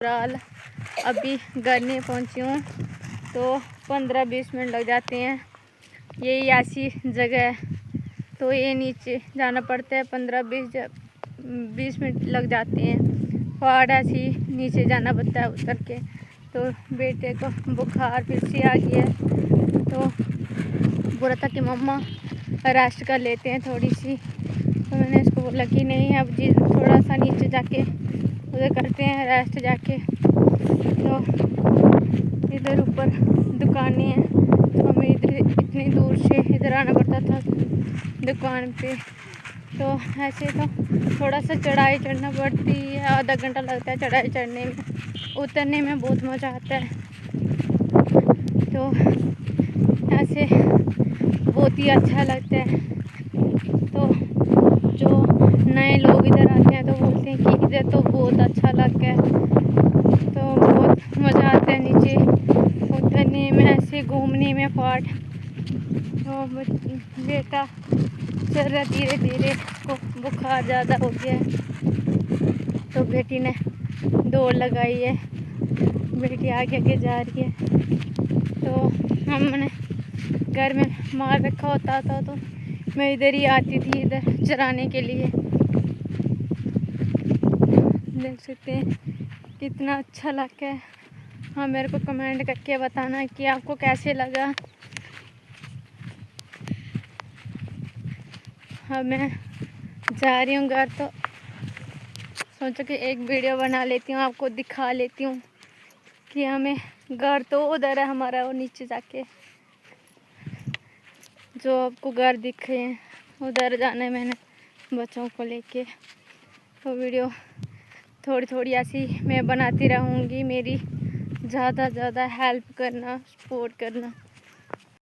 फिलहाल अभी घर नहीं पहुंची हूँ तो 15-20 मिनट लग जाते हैं। यही ऐसी जगह है तो ये नीचे जाना पड़ता है। 15-20 मिनट लग जाते हैं। पहाड़ ऐसी नीचे जाना पड़ता है उतर के। तो बेटे को बुखार फिर से आ गया है तो बोला था कि मम्मा रेस्ट कर लेते हैं थोड़ी सी। तो मैंने इसको बोला कि नहीं, अब जी थोड़ा सा नीचे जाके उधर करते हैं रेस्ट जाके। तो इधर ऊपर दुकानें हैं तो हमें इधर इतनी दूर से इधर आना पड़ता था दुकान पे। तो ऐसे तो थोड़ा सा चढ़ाई चढ़ना पड़ती है, आधा घंटा लगता है चढ़ाई चढ़ने में। उतरने में बहुत मज़ा आता है। तो ऐसे बहुत ही अच्छा लगता है। तो जो नए लोग इधर आते हैं तो बोलते हैं कि इधर तो बहुत अच्छा लगता है। तो बहुत मज़ा आता है नीचे उतरने में, ऐसे घूमने में पहाड़। तो बेटा चल रहा धीरे धीरे, को बुखार ज़्यादा हो गया है तो बेटी ने दौड़ लगाई है। बेटी आगे आगे जा रही है। तो हमने घर में माल रखा होता था तो मैं इधर ही आती थी इधर चराने के लिए। देख सकते हैं कितना अच्छा लगता है। हाँ, मेरे को कमेंट करके बताना कि आपको कैसे लगा। हाँ, मैं जा रही हूँ घर तो सोचा कि एक वीडियो बना लेती हूँ, आपको दिखा लेती हूँ कि हमें घर तो उधर है हमारा, वो नीचे जाके जो आपको घर दिख रहे हैं उधर जाना है मैंने बच्चों को लेके। तो वीडियो थोड़ी थोड़ी ऐसी मैं बनाती रहूँगी। मेरी ज़्यादा हेल्प करना, सपोर्ट करना।